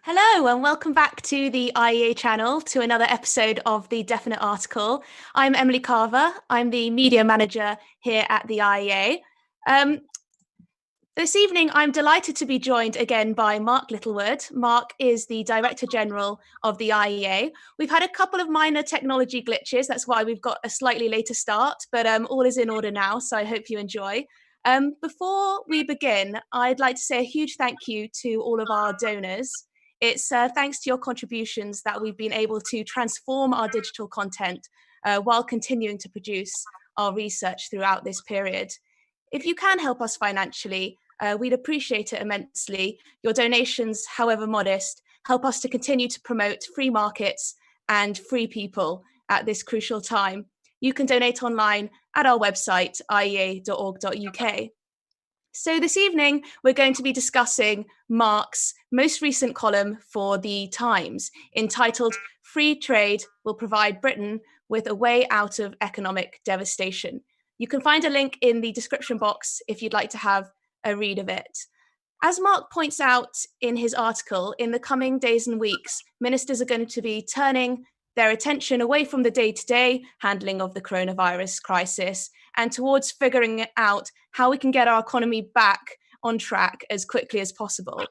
Hello and welcome back to the IEA channel to another episode of The Definite Article. I'm Emily Carver. I'm the media manager here at the IEA. This evening, I'm delighted to be joined again by Mark Littlewood. Mark is the Director General of the IEA. We've had a couple of minor technology glitches. That's why we've got a slightly later start, but all is in order now, so I hope you enjoy. Before we begin, I'd like to say a huge thank you to all of our donors. It's thanks to your contributions that we've been able to transform our digital content while continuing to produce our research throughout this period. If you can help us financially, we'd appreciate it immensely. Your donations, however modest, help us to continue to promote free markets and free people at this crucial time. You can donate online at our website, iea.org.uk. So this evening, we're going to be discussing Mark's most recent column for The Times, entitled "Free Trade Will Provide Britain with a Way Out of Economic Devastation." You can find a link in the description box if you'd like to have a read of it. As Mark points out in his article, in the coming days and weeks, ministers are going to be turning their attention away from the day-to-day handling of the coronavirus crisis and towards figuring out how we can get our economy back on track as quickly as possible.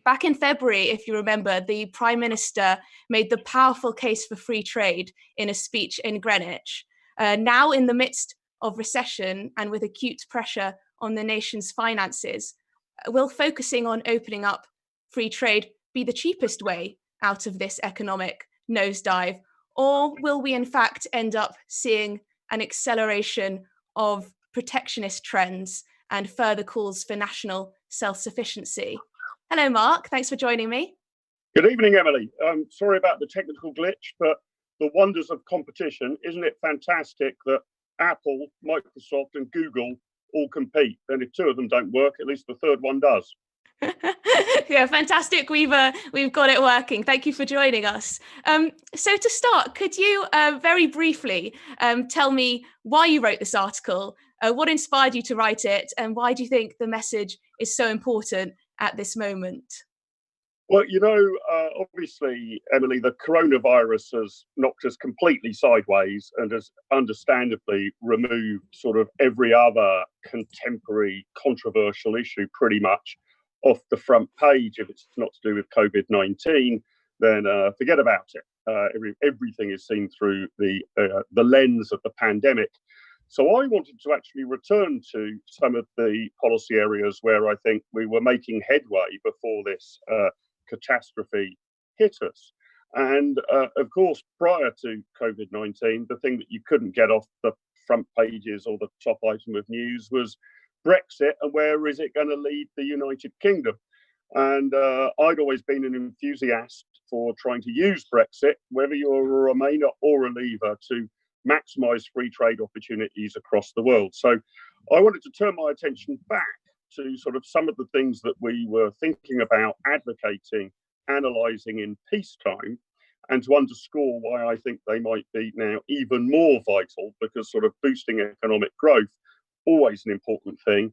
Back in February, if you remember, the Prime Minister made the powerful case for free trade in a speech in Greenwich. Now, in the midst of recession and with acute pressure on the nation's finances, will focusing on opening up free trade be the cheapest way out of this economic nosedive? Or will we in fact end up seeing an acceleration of protectionist trends and further calls for national self-sufficiency? Hello, Mark. Thanks for joining me. Good evening, Emily. Sorry about the technical glitch, but the wonders of competition. Isn't it fantastic that Apple, Microsoft and Google all compete? And if two of them don't work, at least the third one does. Yeah, fantastic. We've got it working. Thank you for joining us. So to start, could you very briefly tell me why you wrote this article, what inspired you to write it, and why do you think the message is so important at this moment? Well, obviously, Emily, the coronavirus has knocked us completely sideways and has understandably removed sort of every other contemporary controversial issue pretty much off the front page. If it's not to do with COVID-19, then forget about it. Everything is seen through the lens of the pandemic. So I wanted to actually return to some of the policy areas where I think we were making headway before this catastrophe hit us. And of course, prior to COVID-19, the thing that you couldn't get off the front pages or the top item of news was Brexit, and where is it going to lead the United Kingdom? And I'd always been an enthusiast for trying to use Brexit, whether you're a Remainer or a Leaver, to maximise free trade opportunities across the world. So I wanted to turn my attention back to sort of some of the things that we were thinking about, advocating, analysing in peacetime, and to underscore why I think they might be now even more vital, because sort of boosting economic growth, always an important thing.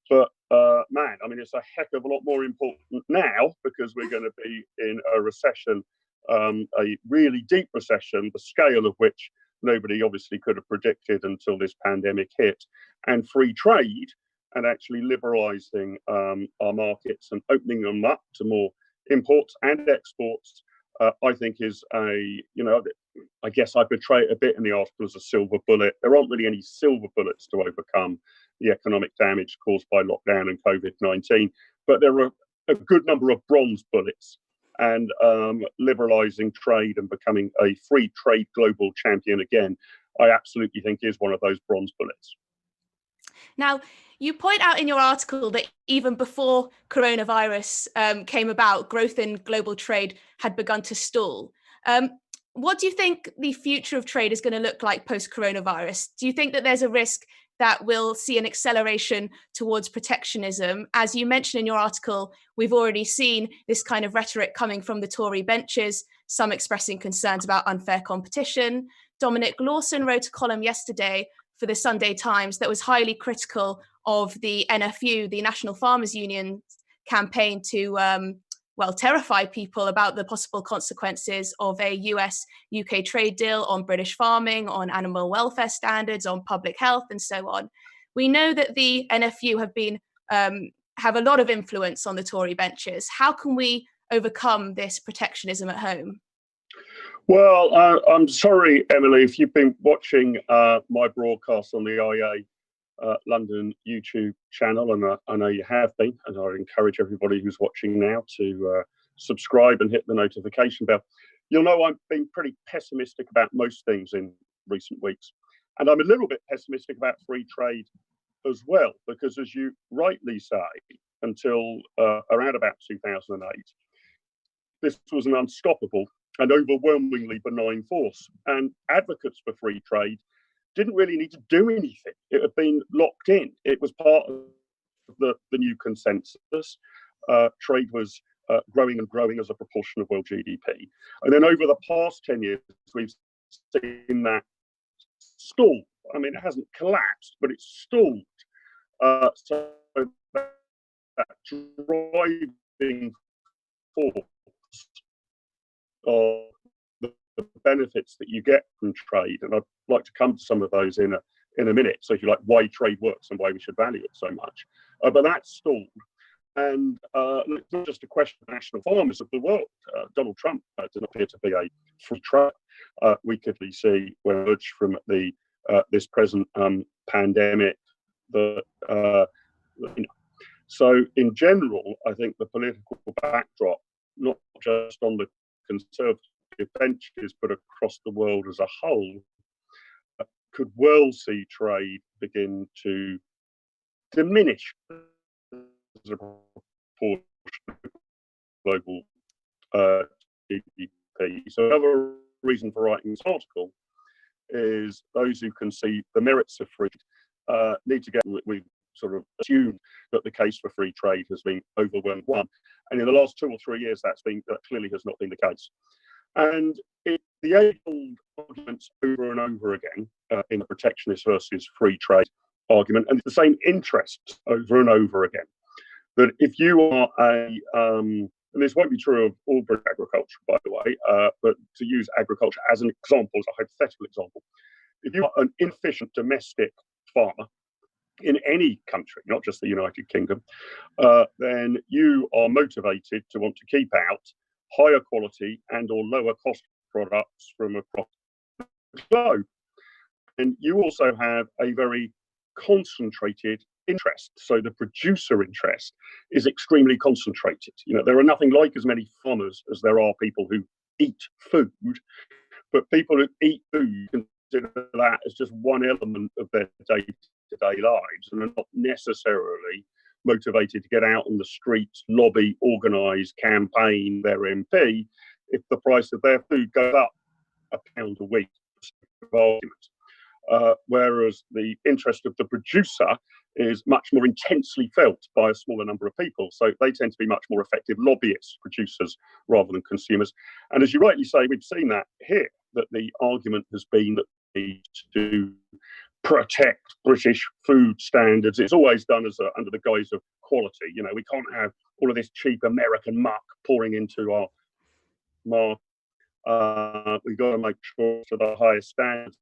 But it's a heck of a lot more important now, because we're going to be in a recession, a really deep recession, the scale of which nobody obviously could have predicted until this pandemic hit. And free trade and actually liberalising our markets and opening them up to more imports and exports, I think is I guess I portray it a bit in the article as a silver bullet. There aren't really any silver bullets to overcome the economic damage caused by lockdown and COVID-19, but there are a good number of bronze bullets. And liberalising trade and becoming a free trade global champion again, I absolutely think is one of those bronze bullets. Now, you point out in your article that even before coronavirus came about, growth in global trade had begun to stall. What do you think the future of trade is going to look like post-coronavirus? Do you think that there's a risk that we'll see an acceleration towards protectionism? As you mentioned in your article, we've already seen this kind of rhetoric coming from the Tory benches, some expressing concerns about unfair competition. Dominic Lawson wrote a column yesterday for the Sunday Times that was highly critical of the NFU, the National Farmers Union campaign to terrify people about the possible consequences of a US-UK trade deal on British farming, on animal welfare standards, on public health, and so on. We know that the NFU have a lot of influence on the Tory benches. How can we overcome this protectionism at home? Well, I'm sorry, Emily, if you've been watching my broadcast on the IA London YouTube channel, and I know you have been, and I encourage everybody who's watching now to subscribe and hit the notification bell. You'll know I've been pretty pessimistic about most things in recent weeks, and I'm a little bit pessimistic about free trade as well, because as you rightly say, until around about 2008, this was an unstoppable and overwhelmingly benign force, and advocates for free trade didn't really need to do anything. It had been locked in. It was part of the new consensus. Trade was growing and growing as a proportion of world GDP. And then over the past 10 years, we've seen that stall. I mean, it hasn't collapsed, but it's stalled. So that driving force of the benefits that you get from trade, and I'd like to come to some of those in a minute. So if you like, why trade works and why we should value it so much, but that's stalled. And it's not just a question of national farmers of the world. Donald Trump doesn't appear to be a free trade. We could see when emerged from the this present pandemic that so in general, I think the political backdrop, not just on the conservative benches, but across the world as a whole, could well see trade begin to diminish as a proportion of global GDP. So another reason for writing this article is those who can see the merits of free need to get, we sort of assume that the case for free trade has been overwhelmed one. And in the last 2 or 3 years, that clearly has not been the case. And the age-old arguments over and over again in the protectionist versus free trade argument, and it's the same interests over and over again, that if you are and this won't be true of all British agriculture, by the way, but to use agriculture as an example, as a hypothetical example, if you are an inefficient domestic farmer in any country, not just the United Kingdom, then you are motivated to want to keep out higher quality and or lower cost products from across the globe. And you also have a very concentrated interest. So the producer interest is extremely concentrated. You know, there are nothing like as many farmers as there are people who eat food, but people who eat food consider that as just one element of their day-to-day lives and are not necessarily motivated to get out on the streets, lobby, organise, campaign their MP if the price of their food goes up £1 a week. Whereas the interest of the producer is much more intensely felt by a smaller number of people. So they tend to be much more effective lobbyists, producers, rather than consumers. And as you rightly say, we've seen that here, that the argument has been that we need to protect British food standards. It's always done as under the guise of quality. You know, we can't have all of this cheap American muck pouring into our market. We've got to make sure to the highest standards.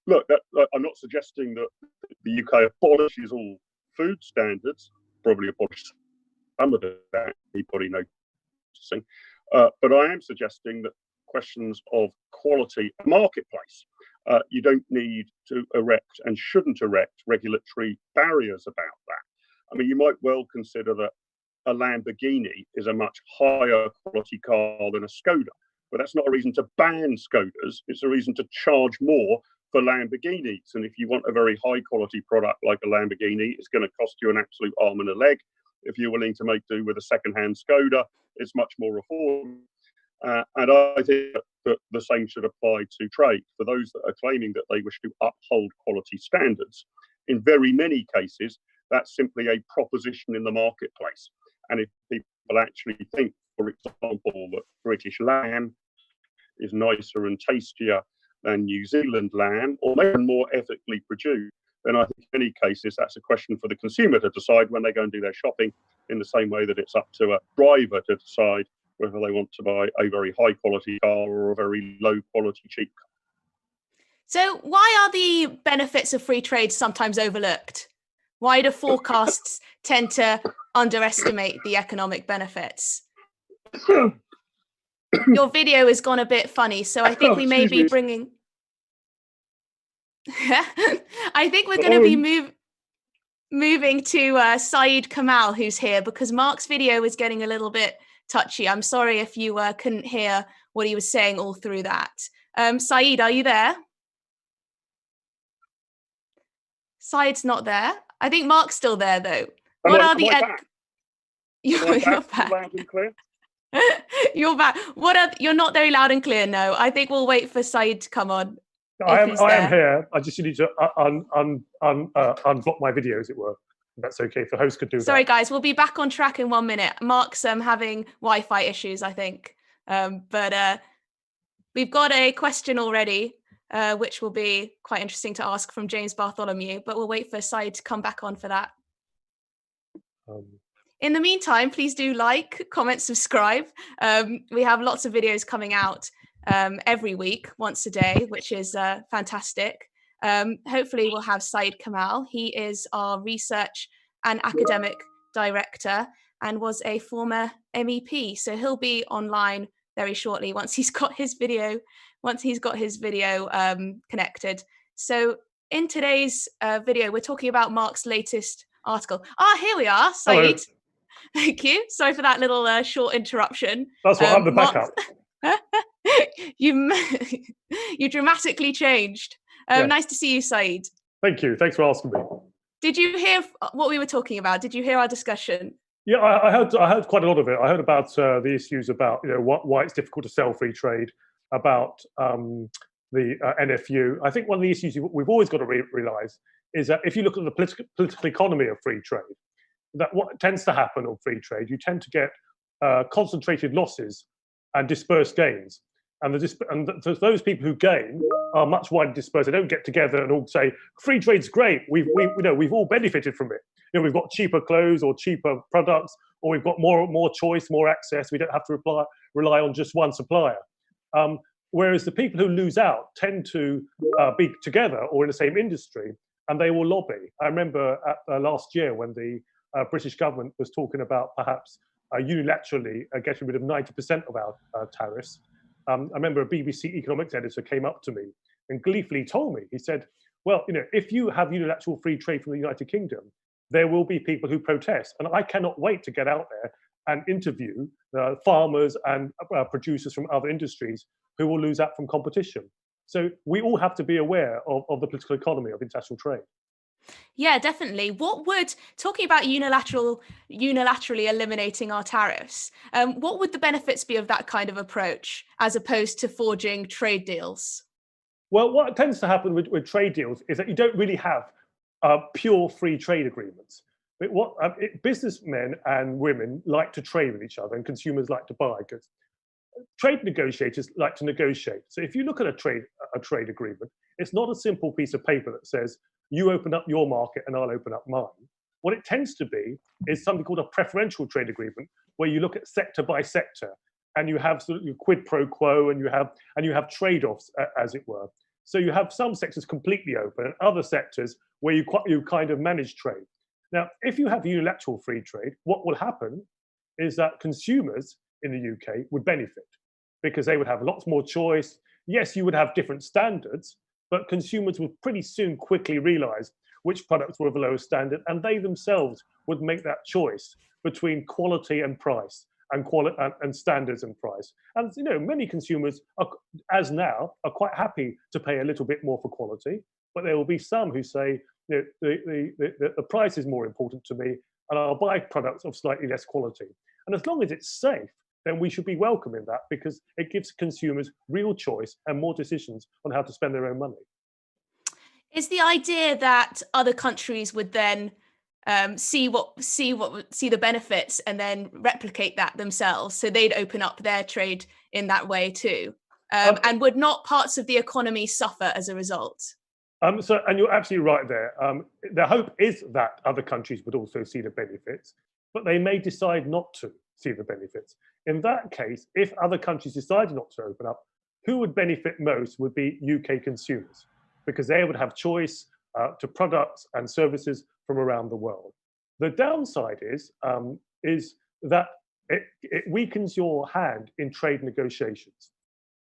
Look, I'm not suggesting that the UK abolishes all food standards, probably abolishes some of that, anybody noticing. But I am suggesting that questions of quality and marketplace, you don't need to erect and shouldn't erect regulatory barriers about that. I mean, you might well consider that a Lamborghini is a much higher quality car than a Skoda. But that's not a reason to ban Skodas. It's a reason to charge more for Lamborghinis. And if you want a very high quality product like a Lamborghini, it's going to cost you an absolute arm and a leg. If you're willing to make do with a second-hand Skoda, it's much more affordable. And I think that the same should apply to trade. For those that are claiming that they wish to uphold quality standards, in very many cases, that's simply a proposition in the marketplace. And if people actually think, for example, that British lamb is nicer and tastier than New Zealand lamb, or maybe more ethically produced, then I think in many cases that's a question for the consumer to decide when they go and do their shopping, in the same way that it's up to a driver to decide whether they want to buy a very high quality car or a very low quality cheap car. So why are the benefits of free trade sometimes overlooked? Why do forecasts tend to underestimate the economic benefits? Your video has gone a bit funny, so I think we may be bringing... I think we're going to be moving to Syed Kamall, who's here, because Mark's video was getting a little bit touchy. I'm sorry if you couldn't hear what he was saying all through that. Syed, are you there? Syed's not there. I think Mark's still there, though. You're back. You're back. Loud and clear? You're back. You're not very loud and clear, no. I think we'll wait for Syed to come on. I am here. I just need to unblock my video, as it were. That's okay. If the host could do that. Sorry, guys. We'll be back on track in 1 minute. Mark's having Wi-Fi issues, I think. But we've got a question already, which will be quite interesting to ask from James Bartholomew. But we'll wait for Syed to come back on for that. In the meantime, please do like, comment, subscribe. We have lots of videos coming out every week, once a day, which is fantastic. Hopefully we'll have Syed Kamall. He is our research and academic director and was a former MEP. So he'll be online very shortly once he's got his video, connected. So in today's video, we're talking about Mark's latest article. Here we are, Syed. Hello. Thank you. Sorry for that little short interruption. That's what I'm the backup. You dramatically changed. Yeah. Nice to see you, Syed. Thank you. Thanks for asking me. Did you hear what we were talking about? Did you hear our discussion? Yeah, I heard quite a lot of it. I heard about the issues about why it's difficult to sell free trade, about the NFU. I think one of the issues we've always got to realise is that if you look at the political economy of free trade, that what tends to happen on free trade, you tend to get concentrated losses and dispersed gains. And those people who gain are much wider dispersed. They don't get together and all say, free trade's great. We've all benefited from it. We've got cheaper clothes or cheaper products, or we've got more choice, more access. We don't have to rely on just one supplier. Whereas the people who lose out tend to be together or in the same industry, and they will lobby. I remember last year when the British government was talking about perhaps unilaterally getting rid of 90% of our tariffs. I remember a BBC economics editor came up to me and gleefully told me, he said, well, if you have unilateral free trade from the United Kingdom, there will be people who protest. And I cannot wait to get out there and interview farmers and producers from other industries who will lose out from competition. So we all have to be aware of the political economy of international trade. Yeah, definitely. Talking about unilaterally eliminating our tariffs, what would the benefits be of that kind of approach as opposed to forging trade deals? Well, what tends to happen with trade deals is that you don't really have pure free trade agreements. Businessmen and women like to trade with each other and consumers like to buy goods. Trade negotiators like to negotiate. So if you look at a trade agreement, it's not a simple piece of paper that says, you open up your market and I'll open up mine. What it tends to be is something called a preferential trade agreement, where you look at sector by sector and you have sort of quid pro quo and you have trade-offs, as it were. So you have some sectors completely open and other sectors where you kind of manage trade. Now, if you have unilateral free trade, what will happen is that consumers in the UK would benefit because they would have lots more choice. Yes, you would have different standards, but consumers would pretty soon quickly realize which products were of the lowest standard, and they themselves would make that choice between quality and price, and standards and price. And many consumers are quite happy to pay a little bit more for quality, but there will be some who say, the price is more important to me, and I'll buy products of slightly less quality. And as long as it's safe, then we should be welcoming that, because it gives consumers real choice and more decisions on how to spend their own money. Is the idea that other countries would then see the benefits and then replicate that themselves, so they'd open up their trade in that way too, and would not parts of the economy suffer as a result? And you're absolutely right there. The hope is that other countries would also see the benefits, but they may decide not to see the benefits. In that case, if other countries decided not to open up, who would benefit most would be UK consumers, because they would have choice to products and services from around the world. The downside is that it weakens your hand in trade negotiations.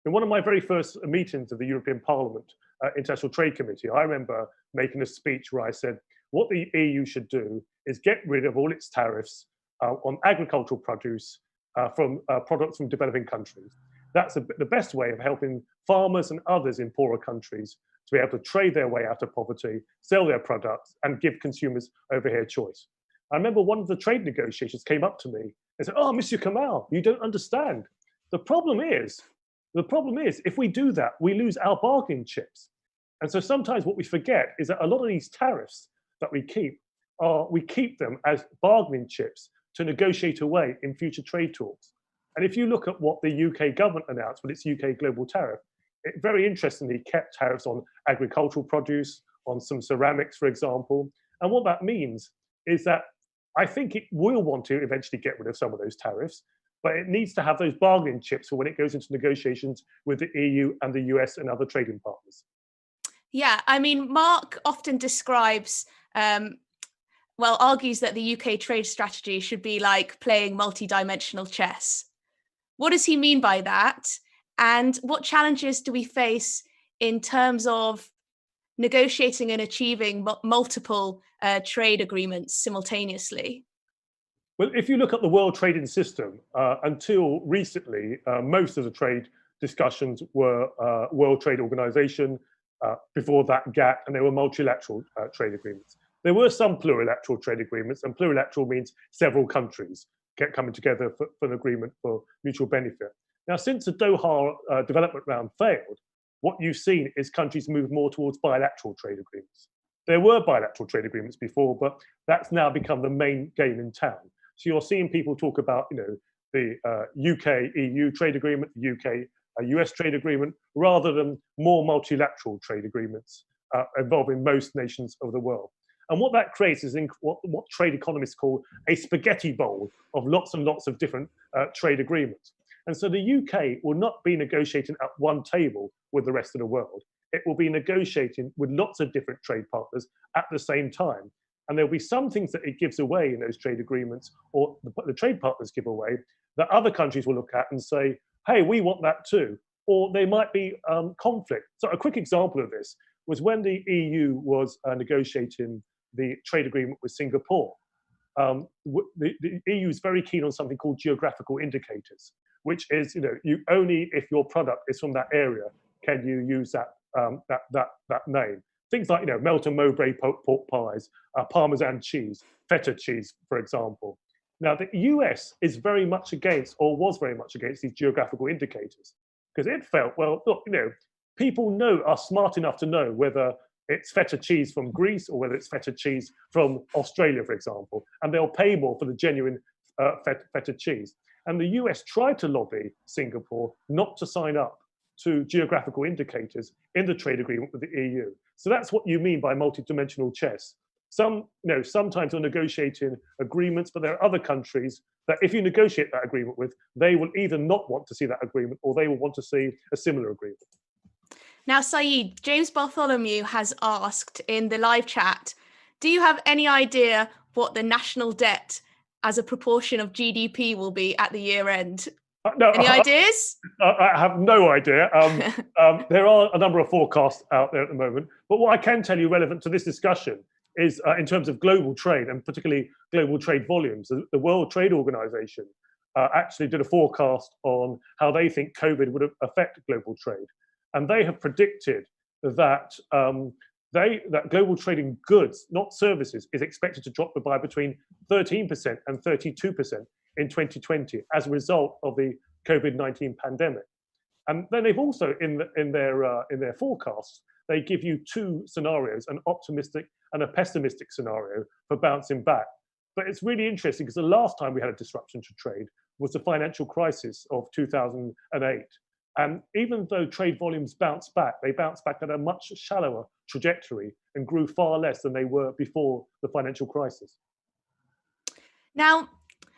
In one of my very first meetings of the European Parliament International Trade Committee, I remember making a speech where I said, what the EU should do is get rid of all its tariffs on agricultural produce from products from developing countries. That's the best way of helping farmers and others in poorer countries to be able to trade their way out of poverty, sell their products, and give consumers over here choice. I remember one of the trade negotiators came up to me and said, "Oh, Monsieur Kamall, you don't understand. The problem is, if we do that, we lose our bargaining chips." And so sometimes what we forget is that a lot of these tariffs that we keep them as bargaining chips to negotiate away in future trade talks. And if you look at what the UK government announced with its UK global tariff, it very interestingly kept tariffs on agricultural produce, on some ceramics, for example. And what that means is that I think it will want to eventually get rid of some of those tariffs, but it needs to have those bargaining chips for when it goes into negotiations with the EU and the US and other trading partners. Yeah, I mean, Mark often describes, argues that the UK trade strategy should be like playing multi-dimensional chess. What does he mean by that? And what challenges do we face in terms of negotiating and achieving multiple trade agreements simultaneously? Well, if you look at the world trading system, until recently, most of the trade discussions were World Trade Organization, before that GATT, and there were multilateral trade agreements. There were some plurilateral trade agreements, and plurilateral means several countries coming together for an agreement for mutual benefit. Now, since the Doha development round failed, what you've seen is countries move more towards bilateral trade agreements. There were bilateral trade agreements before, but that's now become the main game in town. So you're seeing people talk about, the UK-EU trade agreement, the UK-US trade agreement, rather than more multilateral trade agreements involving most nations of the world. And what that creates is what trade economists call a spaghetti bowl of lots and lots of different trade agreements. And so the UK will not be negotiating at one table with the rest of the world. It will be negotiating with lots of different trade partners at the same time. And there'll be some things that it gives away in those trade agreements, or the trade partners give away, that other countries will look at and say, hey, we want that too. Or there might be conflict. So a quick example of this was when the EU was negotiating the trade agreement with Singapore. The EU is very keen on something called geographical indicators, which is, you only if your product is from that area can you use that name. Things like, Melton Mowbray pork pies, Parmesan cheese, feta cheese, for example. Now, the US is very much against, or was very much against, these geographical indicators, because it felt, well, look, people are smart enough to know whether it's feta cheese from Greece or whether it's feta cheese from Australia, for example, and they'll pay more for the genuine feta cheese. And the US tried to lobby Singapore not to sign up to geographical indicators in the trade agreement with the EU. So that's what you mean by multidimensional chess. Sometimes you're negotiating agreements, but there are other countries that if you negotiate that agreement with, they will either not want to see that agreement or they will want to see a similar agreement. Now, Syed, James Bartholomew has asked in the live chat, do you have any idea what the national debt as a proportion of GDP will be at the year end? No, any ideas? I have no idea. There are a number of forecasts out there at the moment, but what I can tell you relevant to this discussion is in terms of global trade, and particularly global trade volumes. The World Trade Organization actually did a forecast on how they think COVID would affect global trade. And they have predicted that that global trade in goods, not services, is expected to drop by between 13% and 32% in 2020 as a result of the COVID-19 pandemic. And then they've also, in their forecasts, they give you two scenarios, an optimistic and a pessimistic scenario for bouncing back. But it's really interesting because the last time we had a disruption to trade was the financial crisis of 2008. And even though trade volumes bounced back, they bounced back at a much shallower trajectory and grew far less than they were before the financial crisis. Now,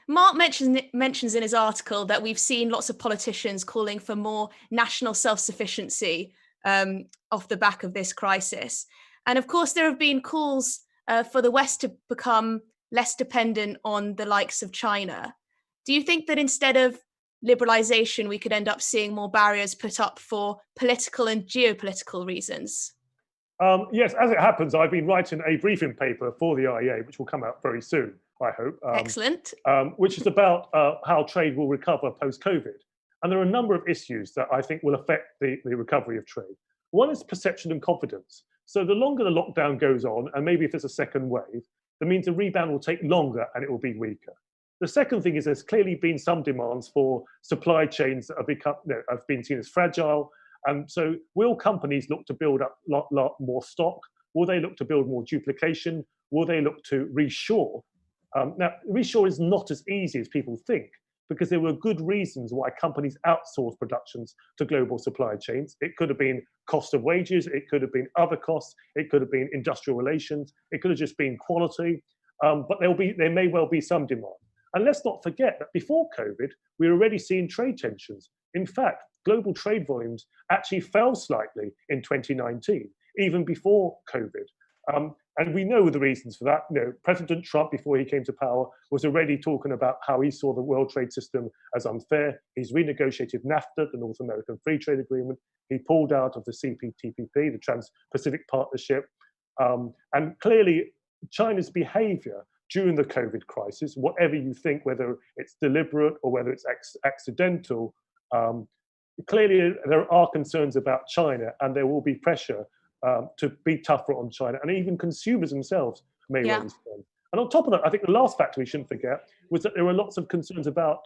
Mark mentions in his article that we've seen lots of politicians calling for more national self-sufficiency off the back of this crisis. And of course, there have been calls for the West to become less dependent on the likes of China. Do you think that instead of liberalization, we could end up seeing more barriers put up for political and geopolitical reasons? Yes, as it happens, I've been writing a briefing paper for the IEA, which will come out very soon, I hope. Excellent. Which is about how trade will recover post-COVID. And there are a number of issues that I think will affect the recovery of trade. One is perception and confidence. So the longer the lockdown goes on, and maybe if there's a second wave, that means the rebound will take longer and it will be weaker. The second thing is there's clearly been some demands for supply chains that have been seen as fragile. And so will companies look to build up a lot more stock? Will they look to build more duplication? Will they look to reshore? Now, reshore is not as easy as people think, because there were good reasons why companies outsourced productions to global supply chains. It could have been cost of wages, it could have been other costs, it could have been industrial relations, it could have just been quality, but there may well be some demand. And let's not forget that before COVID, we were already seeing trade tensions. In fact, global trade volumes actually fell slightly in 2019, even before COVID. And we know the reasons for that. President Trump, before he came to power, was already talking about how he saw the world trade system as unfair. He's renegotiated NAFTA, the North American Free Trade Agreement. He pulled out of the CPTPP, the Trans-Pacific Partnership. And clearly, China's behavior during the COVID crisis, whatever you think, whether it's deliberate or whether it's accidental, clearly there are concerns about China, and there will be pressure to be tougher on China, and even consumers themselves may well respond. And on top of that, I think the last factor we shouldn't forget was that there were lots of concerns about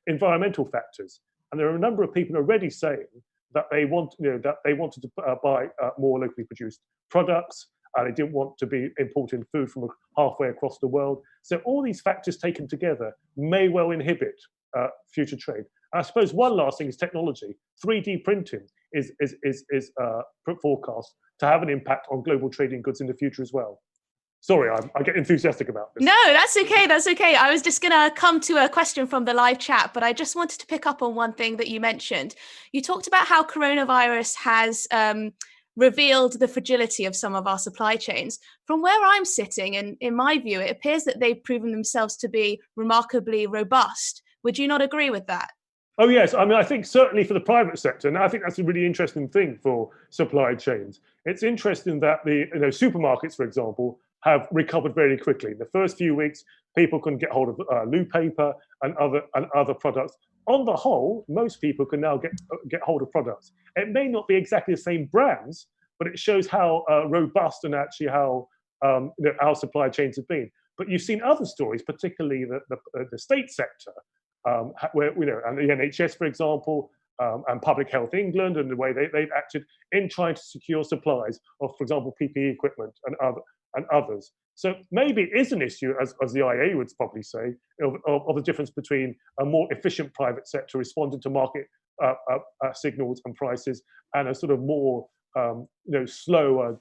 environmental factors, and there are a number of people already saying that they wanted to buy more locally produced products. They didn't want to be importing food from halfway across the world. So all these factors taken together may well inhibit future trade. I suppose one last thing is technology. 3D printing is forecast to have an impact on global trading goods in the future as well. Sorry, I get enthusiastic about this. No, that's okay. That's okay. I was just going to come to a question from the live chat, but I just wanted to pick up on one thing that you mentioned. You talked about how coronavirus has revealed the fragility of some of our supply chains. From where I'm sitting, and in my view, it appears that they've proven themselves to be remarkably robust. Would you not agree with that? Oh, yes. I mean, I think certainly for the private sector, and I think that's a really interesting thing for supply chains. It's interesting that the supermarkets, for example, have recovered very quickly. The first few weeks, people couldn't get hold of loo paper and other products. On the whole, most people can now get hold of products. It may not be exactly the same brands, but it shows how robust and actually how our supply chains have been. But you've seen other stories, particularly the state sector, where and the NHS, for example, and Public Health England, and the way they've acted in trying to secure supplies of, for example, PPE equipment and others. So maybe it is an issue, as the IA would probably say, of the difference between a more efficient private sector responding to market signals and prices, and a sort of more slower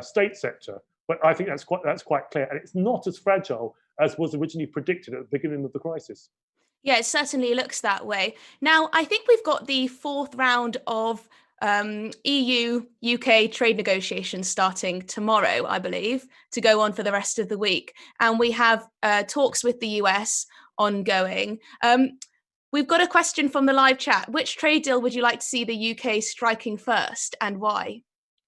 state sector. But I think that's quite clear, and it's not as fragile as was originally predicted at the beginning of the crisis. Yeah, it certainly looks that way. Now, I think we've got the fourth round of EU-UK trade negotiations starting tomorrow, I believe, to go on for the rest of the week. And we have talks with the US ongoing. We've got a question from the live chat. Which trade deal would you like to see the UK striking first, and why?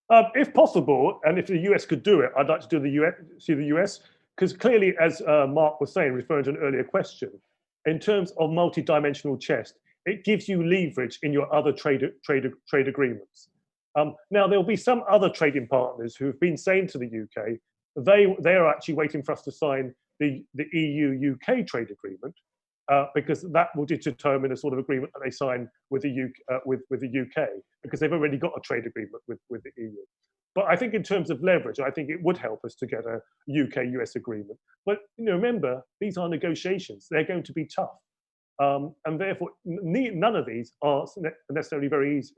If possible, and if the US could do it, I'd like to see the US, because clearly, as Mark was saying, referring to an earlier question, in terms of multi-dimensional chess, it gives you leverage in your other trade agreements. Now, there'll be some other trading partners who've been saying to the UK, they are actually waiting for us to sign the EU-UK trade agreement, because that will determine a sort of agreement that they sign with the UK, because they've already got a trade agreement with the EU. But I think in terms of leverage, I think it would help us to get a UK-US agreement. But remember, these are negotiations. They're going to be tough. and therefore none of these are necessarily very easy.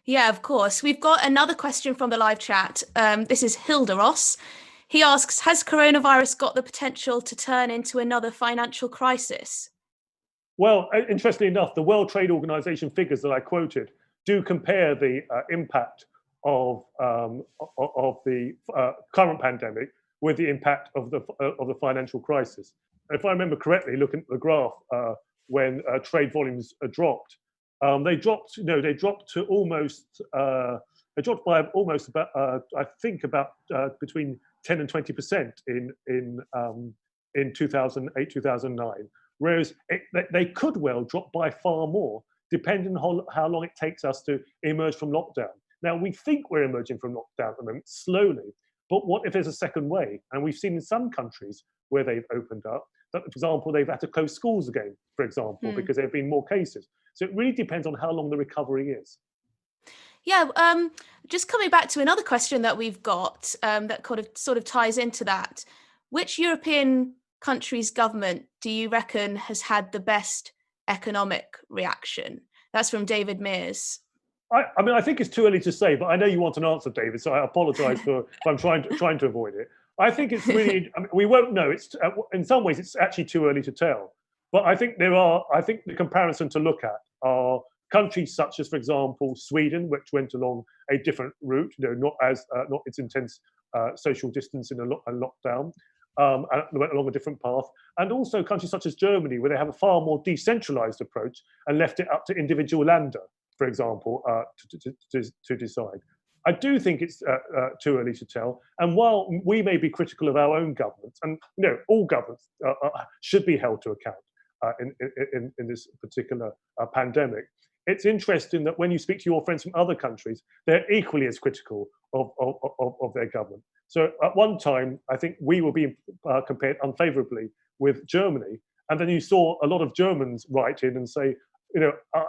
Yeah, of course. We've got another question from the live chat. This is Hilda Ross. He asks, has coronavirus got the potential to turn into another financial crisis? Well, interestingly enough, the World Trade Organization figures that I quoted do compare the impact of the current pandemic with the impact of the financial crisis. And if I remember correctly, looking at the graph, when trade volumes dropped, they dropped to almost they dropped by almost about I think about between 10 and 20% in 2008, 2009. Whereas they could well drop by far more, depending on how long it takes us to emerge from lockdown. Now, we think we're emerging from lockdown at the moment, slowly, but what if there's a second wave? And we've seen in some countries where they've opened up, that, for example, they've had to close schools again, for example, because there have been more cases. So it really depends on how long the recovery is. Yeah, just coming back to another question that we've got that sort of ties into that. Which European country's government do you reckon has had the best economic reaction? That's from David Mears. I mean, I think it's too early to say, but I know you want an answer, David, so I apologise if I'm trying to avoid it. I think it's really, I mean, we won't know. It's in some ways, it's actually too early to tell. But I think the comparison to look at are countries such as, for example, Sweden, which went along a different route, not its intense social distancing and lockdown, and went along a different path, and also countries such as Germany, where they have a far more decentralized approach and left it up to individual Länder, for example, to decide. I do think it's too early to tell. And while we may be critical of our own governments, and all governments should be held to account in this particular pandemic, it's interesting that when you speak to your friends from other countries, they're equally as critical of their government. So at one time, I think we were being compared unfavorably with Germany. And then you saw a lot of Germans write in and say,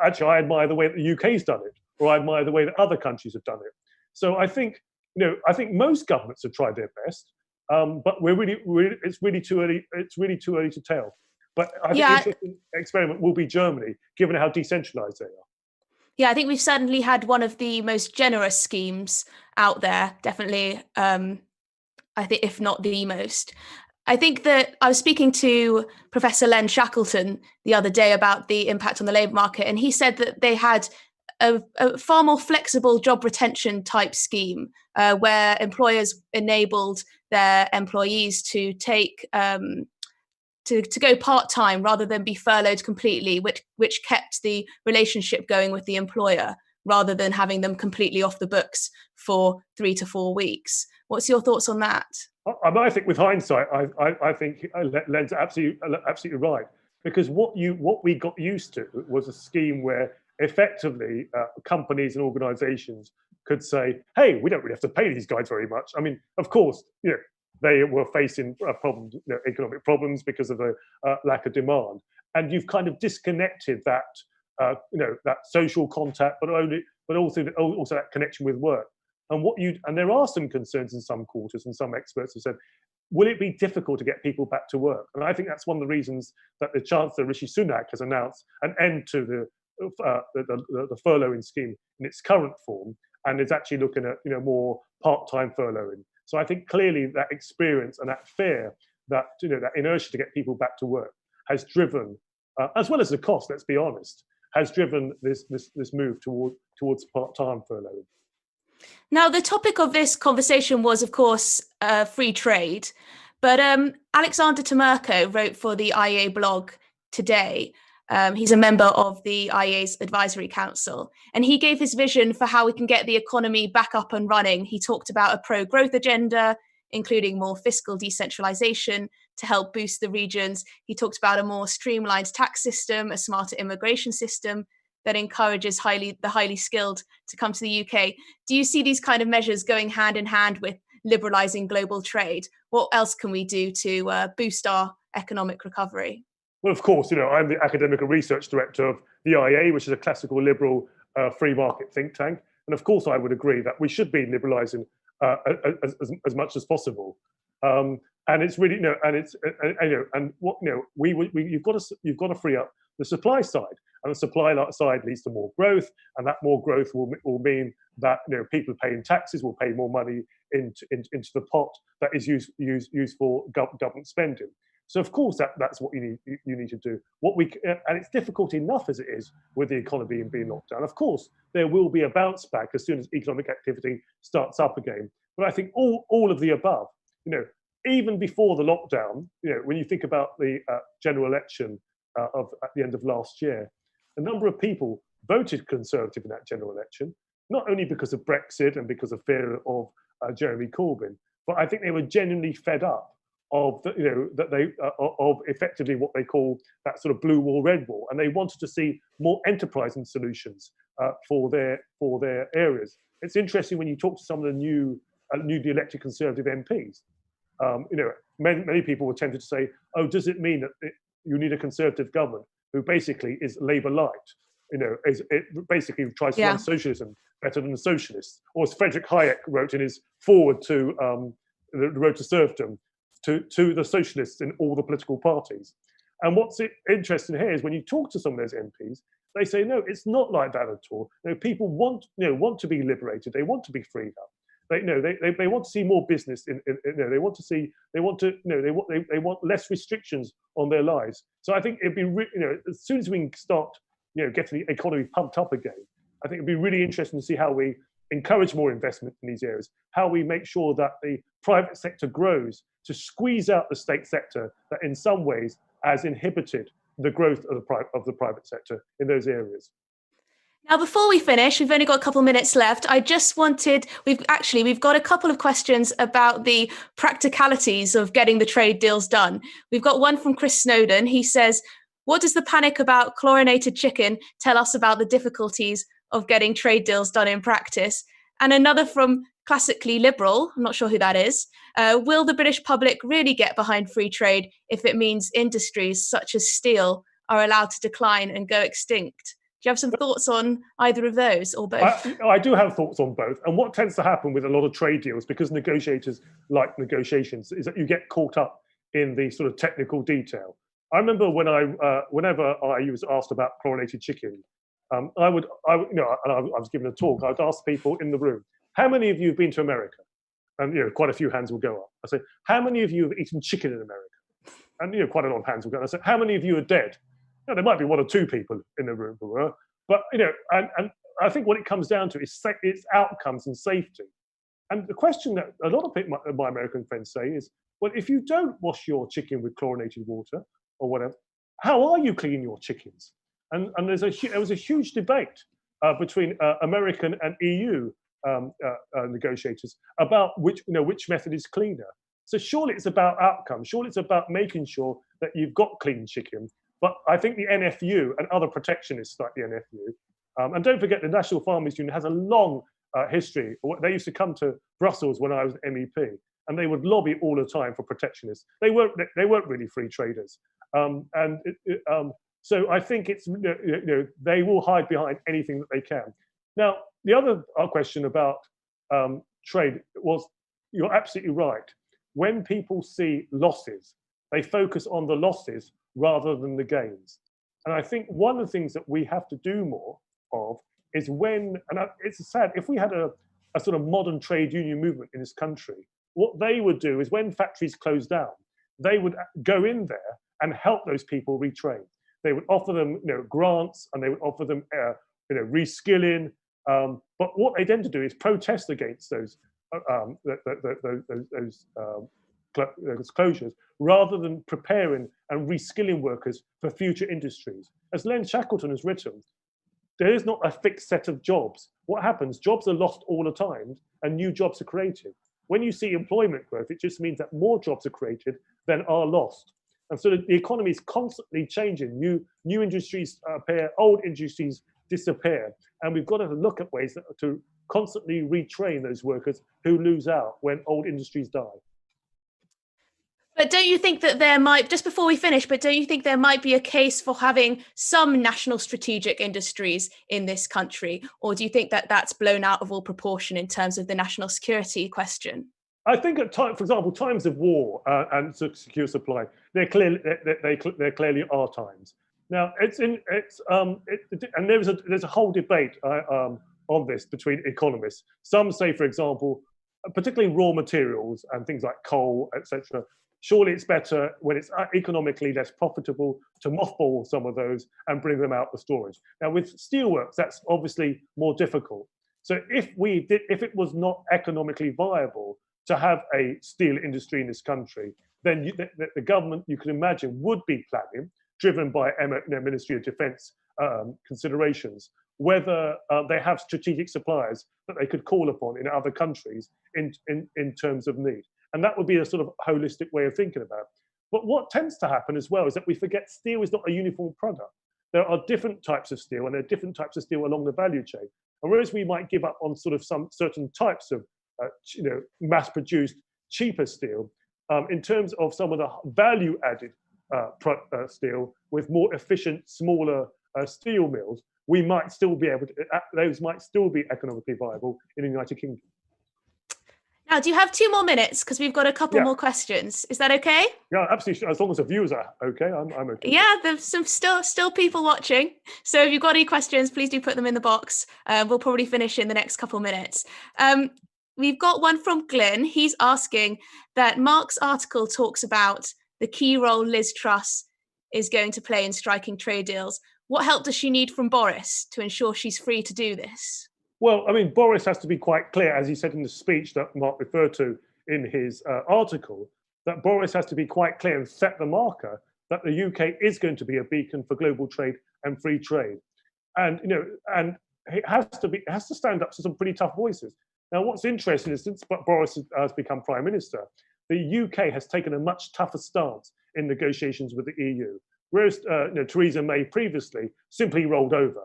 actually, I admire the way that the UK's done it, or I admire the way that other countries have done it. So I think most governments have tried their best, but it's really too early. It's really too early to tell. But I think the interesting experiment will be Germany, given how decentralized they are. Yeah, I think we've certainly had one of the most generous schemes out there, definitely, I think, if not the most. I think that I was speaking to Professor Len Shackleton the other day about the impact on the labour market, and he said that they had a far more flexible job retention type scheme where employers enabled their employees to take to go part-time rather than be furloughed completely, which kept the relationship going with the employer rather than having them completely off the books for 3 to 4 weeks. What's your thoughts on that? I think with hindsight, I think Len's absolutely right, because what we got used to was a scheme where effectively companies and organizations could say, hey, we don't really have to pay these guys very much. I mean, of course, they were facing problems, economic problems because of the lack of demand, and you've kind of disconnected that, that social contact, but also that connection with work. And there are some concerns in some quarters, and some experts have said, will it be difficult to get people back to work? And I think that's one of the reasons that the Chancellor Rishi Sunak has announced an end to the furloughing scheme in its current form, and is actually looking at more part-time furloughing. So I think clearly that experience and that fear, that that inertia to get people back to work has driven, as well as the cost, let's be honest, has driven this move towards part-time furloughing. Now, the topic of this conversation was, of course, free trade, but Alexander Tamerko wrote for the IEA blog today. He's a member of the IEA's Advisory Council, and he gave his vision for how we can get the economy back up and running. He talked about a pro-growth agenda, including more fiscal decentralization to help boost the regions. He talked about a more streamlined tax system, a smarter immigration system that encourages the highly skilled to come to the UK. Do you see these kind of measures going hand in hand with liberalizing global trade? What else can we do to boost our economic recovery? Well, of course, I'm the academic and research director of the IEA, which is a classical liberal free market think tank. And of course, I would agree that we should be liberalising as much as possible. And it's really and what you've got to free up the supply side, and the supply side leads to more growth, and that more growth will mean that people paying taxes will pay more money into the pot that is used for government spending. So of course that's what you need to do. And it's difficult enough as it is with the economy being locked down. Of course, there will be a bounce back as soon as economic activity starts up again. But I think all of the above, even before the lockdown, when you think about the general election at the end of last year, a number of people voted Conservative in that general election, not only because of Brexit and because of fear of Jeremy Corbyn, but I think they were genuinely fed up of of effectively what they call that sort of blue wall, red wall, and they wanted to see more enterprising solutions for their areas. It's interesting when you talk to some of the newly elected Conservative MPs. Many people were tempted to say, "Oh, does it mean that you need a Conservative government who basically is Labour light? It basically tries to run socialism better than the socialists?" Or as Friedrich Hayek wrote in his foreword to The Road to Serfdom, to the socialists in all the political parties. And what's interesting here is when you talk to some of those MPs, they say, no, it's not like that at all. People want to be liberated. They want to be freed up. They want to see more business. They want less restrictions on their lives. So I think it'd be as soon as we can start getting the economy pumped up again, I think it'd be really interesting to see how we encourage more investment in these areas, how we make sure that the private sector grows to squeeze out the state sector that in some ways has inhibited the growth of the private sector in those areas. Now, before we finish, we've only got a couple of minutes left. I just wanted, we've got a couple of questions about the practicalities of getting the trade deals done. We've got one from Chris Snowden. He says, what does the panic about chlorinated chicken tell us about the difficulties of getting trade deals done in practice? And another from Classically Liberal, I'm not sure who that is. Will the British public really get behind free trade if it means industries such as steel are allowed to decline and go extinct? Do you have some thoughts on either of those or both? I do have thoughts on both. And what tends to happen with a lot of trade deals, because negotiators like negotiations, is that you get caught up in the sort of technical detail. I remember whenever I was asked about chlorinated chicken, I was given a talk. I'd ask people in the room, how many of you have been to America? And quite a few hands will go up. I say, how many of you have eaten chicken in America? And quite a lot of hands will go up. I say, how many of you are dead? There might be one or two people in the room who were, but and I think what it comes down to is its outcomes and safety. And the question that a lot of people, my American friends say is, well, if you don't wash your chicken with chlorinated water or whatever, how are you cleaning your chickens? And there was a huge debate between American and EU negotiators about which method is cleaner. So surely it's about outcomes. Surely it's about making sure that you've got clean chicken. But I think the NFU and other protectionists like the NFU, and don't forget the National Farmers Union has a long history. They used to come to Brussels when I was an MEP, and they would lobby all the time for protectionists. They weren't really free traders, so I think it's they will hide behind anything that they can. Now the other question about trade was, you're absolutely right. When people see losses, they focus on the losses rather than the gains. And I think one of the things that we have to do more of is it's sad, if we had a sort of modern trade union movement in this country, what they would do is when factories close down, they would go in there and help those people retrain. They would offer them grants, and they would offer them reskilling. But what they tend to do is protest against those closures, rather than preparing and reskilling workers for future industries. As Len Shackleton has written, there is not a fixed set of jobs. What happens? Jobs are lost all the time and new jobs are created. When you see employment growth, it just means that more jobs are created than are lost. And so the economy is constantly changing. New industries appear, old industries disappear. And we've got to look at ways to constantly retrain those workers who lose out when old industries die. But don't you think that there might, just before we finish, but don't you think there might be a case for having some national strategic industries in this country? Or do you think that that's blown out of all proportion in terms of the national security question? I think at times, for example, times of war and secure supply, they're clearly there clearly are times. Now and there's a whole debate on this between economists. Some say, for example, particularly raw materials and things like coal, etc. Surely it's better when it's economically less profitable to mothball some of those and bring them out for storage. Now with steelworks, that's obviously more difficult. So if it was not economically viable to have a steel industry in this country, then the government, you can imagine, would be planning, driven by Ministry of Defence considerations, whether they have strategic suppliers that they could call upon in other countries in terms of need. And that would be a sort of holistic way of thinking about it. But what tends to happen as well is that we forget steel is not a uniform product. There are different types of steel, and there are different types of steel along the value chain. And whereas we might give up on sort of some certain types of mass-produced cheaper steel, in terms of some of the value-added steel with more efficient, smaller steel mills, we might still be able to, those might still be economically viable in the United Kingdom. Now, do you have 2 more minutes? Because we've got a couple more questions. Is that okay? Yeah, absolutely. As long as the viewers are okay, I'm okay. Yeah, there's some still people watching. So if you've got any questions, please do put them in the box. We'll probably finish in the next couple minutes. We've got one from Glyn. He's asking that Mark's article talks about the key role Liz Truss is going to play in striking trade deals. What help does she need from Boris to ensure she's free to do this? Well, I mean, Boris has to be quite clear, as he said in the speech that Mark referred to in his article, that Boris has to be quite clear and set the marker that the UK is going to be a beacon for global trade and free trade. And, and it has to stand up to some pretty tough voices. Now, what's interesting is since Boris has become Prime Minister, the UK has taken a much tougher stance in negotiations with the EU, whereas Theresa May previously simply rolled over,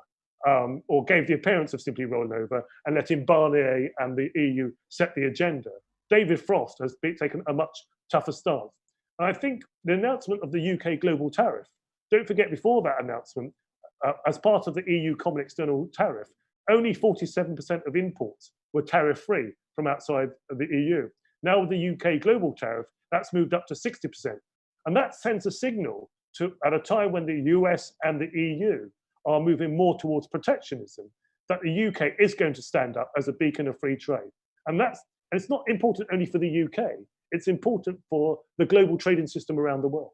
or gave the appearance of simply rolling over and letting Barnier and the EU set the agenda. David Frost has taken a much tougher stance. And I think the announcement of the UK global tariff, don't forget before that announcement, as part of the EU common external tariff, only 47% of imports were tariff-free from outside of the EU. Now with the UK global tariff, that's moved up to 60%. And that sends a signal at a time when the US and the EU are moving more towards protectionism, that the UK is going to stand up as a beacon of free trade. And it's not important only for the UK, it's important for the global trading system around the world.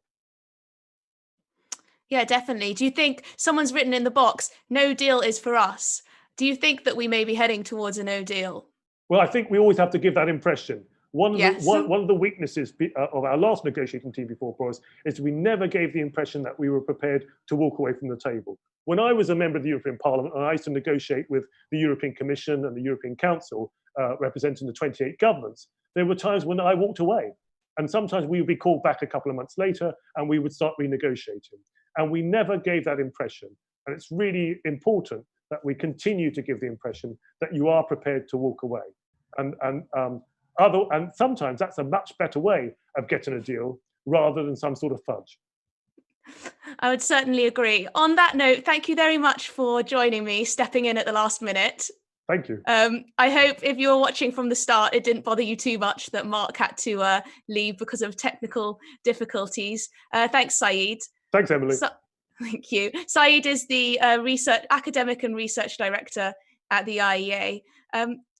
Yeah, definitely. Do you think someone's written in the box, no deal is for us? Do you think that we may be heading towards a no deal? Well, I think we always have to give that impression. One of the weaknesses of our last negotiating team before Boris is we never gave the impression that we were prepared to walk away from the table. When I was a member of the European Parliament and I used to negotiate with the European Commission and the European Council, representing the 28 governments, there were times when I walked away. And sometimes we would be called back a couple of months later and we would start renegotiating. And we never gave that impression. And it's really important that we continue to give the impression that you are prepared to walk away. And sometimes that's a much better way of getting a deal rather than some sort of fudge. I would certainly agree. On that note, thank you very much for joining me, stepping in at the last minute. Thank you. I hope if you were watching from the start, it didn't bother you too much that Mark had to leave because of technical difficulties. Thanks, Syed. Thanks, Emily. Thank you. Syed is the academic and research director at the IEA.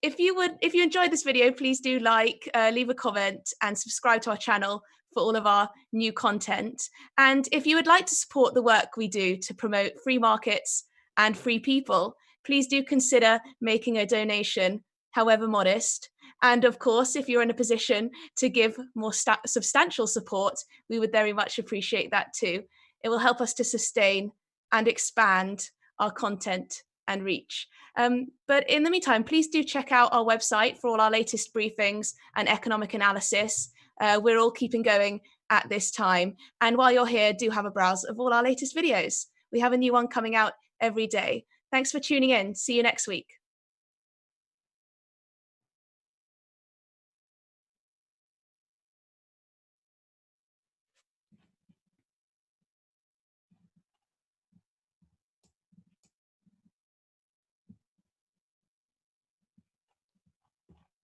If you enjoyed this video, please do leave a comment and subscribe to our channel for all of our new content. And if you would like to support the work we do to promote free markets and free people, please do consider making a donation, however modest. And of course, if you're in a position to give more substantial support, we would very much appreciate that too. It will help us to sustain and expand our content and reach. But in the meantime, please do check out our website for all our latest briefings and economic analysis. We're all keeping going at this time. And while you're here, do have a browse of all our latest videos. We have a new one coming out every day. Thanks for tuning in. See you next week.